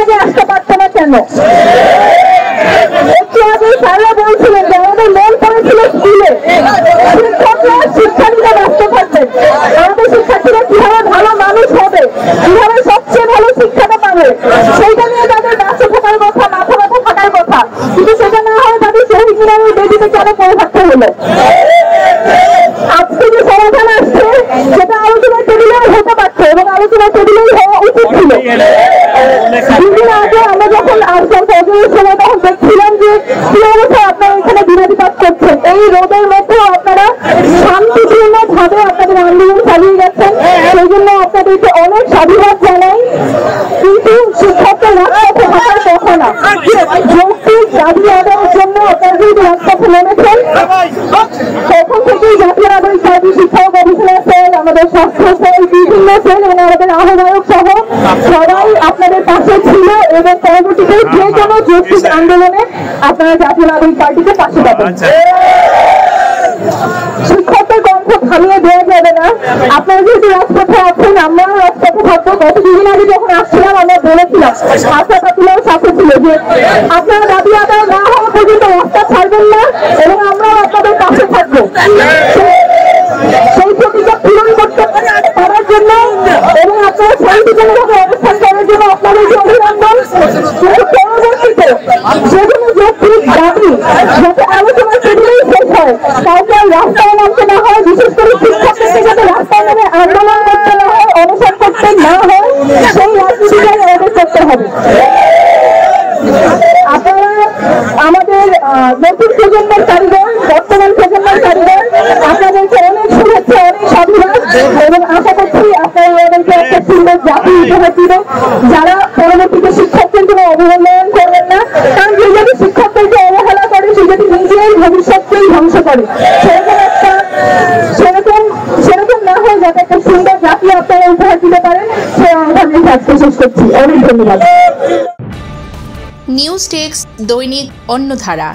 আগে আসতে পারতো না কেন? একটু আগে স্যাররা বলছিলেন যে আমাদের মন পড়েছিল স্কুলে, শিক্ষকরা শিক্ষা দিতে ব্যস্ত থাকবেন, আমাদের শিক্ষার্থীরা কিভাবে ভালো মানুষ হবে, কিভাবে সবচেয়ে ভালো শিক্ষাটা পাবে, সেইটা নিয়ে তাদের ব্যস্ত থাকার কথা, মাথা ব্যথা থাকার কথা। কিন্তু সেটা না হয় তাদের শহীদ মিনারের বেদিতে কেন পড়ে থাকতে হলো? আজকে যে সমাধান আসছে সেটা আলোচনার টেবিলেও হতে পারছে এবং আলোচনার টেবিলেই হওয়া উচিত ছিল। দুদিন আগে আমরা যখন আসলাম ফজরের সময় তখন দেখছিলাম যে কি অবস্থা আপনারা এখানে বিরোধিতা করছেন। এই রোদের মধ্যেও আপনারা শান্তিপূর্ণ ভাবে আপনাদের আন্দোলন চালিয়ে গেছেন, সেই জন্য আপনাদেরকে অনেক সাধুবাদ জানাই। কিন্তু শিক্ষকদের রাজপথে থাকার কথা না, যৌক্তিক দাবি আদায়ের জন্য আপনারা যদি রাজপথে নেমেছেন, তখন থেকেই জাতীয় নাগরিক পার্টি শিক্ষা ও গবেষণা সেল, আমাদের স্বাস্থ্য সেল, বিভিন্ন সেল এবং আমাদের আহ্বায়ক সহ সবাই আপনাদের পাশে ছিল এবং পরবর্তীতে যে কোনো যৌক্তিক আন্দোলনে আপনারা জাতীয় নাগরিক পার্টিকে পাশে পাবেন। শিক্ষকদের কণ্ঠ থামিয়ে দেওয়া যাবে না। আপনারা যেহেতু রাজপথে আছেন, আমরাও রাজপথে থাকবো। গত দুদিন আগে যখন আসছিলাম আমরা বলেছিলাম, আশা কাতিলাও সাথে ছিল, যে আপনারা দাবি আদায় না হওয়া পর্যন্ত রাস্তা ছাড়বেন না এবং আমরাও আপনাদের পাশে থাকবো। সেই প্রতিজ্ঞা পূরণ করতে পারার জন্য এবং আপনারা শান্তিপূর্ণভাবে অবস্থান করার জন্য আপনাদেরকে অভিনন্দন। কিন্তু পরবর্তীতে যেকোনো যৌক্তিক দাবি যাতে আলোচনার টেবিলেই শেষ হয়, কাউকে রাস্তায় নামতে না হয়, বিশেষ করে শিক্ষকদেরকে যাতে রাস্তায় নামে আন্দোলন করতে না হয়, অবস্থান করতে না হয়, সেই রাজনীতিটাই আমাদের করতে হবে। আপনারা আমাদের নতুন প্রজন্মের কারিগর, বর্তমান প্রজন্মের কারিগর, আপনাদেরকে অনেক শুভেচ্ছা, অনেক সাধুবাদ এবং আশা করছি আপনারা আমাদেরকে একটা সুন্দর জাতি উপহার দিবেন, যারা পরবর্তীতে শিক্ষকদের কোনো অবহেলন করবেন না। কারণ যে যদি শিক্ষকদেরকে অবহেলা করে, সে যদি নিজের ভবিষ্যৎকেই ধ্বংস করে, সেরকম না হয় যাতে একটা সুন্দর জাতি আপনারা উপহার দিতে পারেন, সে আহ্বান রেখে আজকে শেষ করছি। অনেক ধন্যবাদ। নিউজ ডেস্ক, দৈনিক অন্যধারা।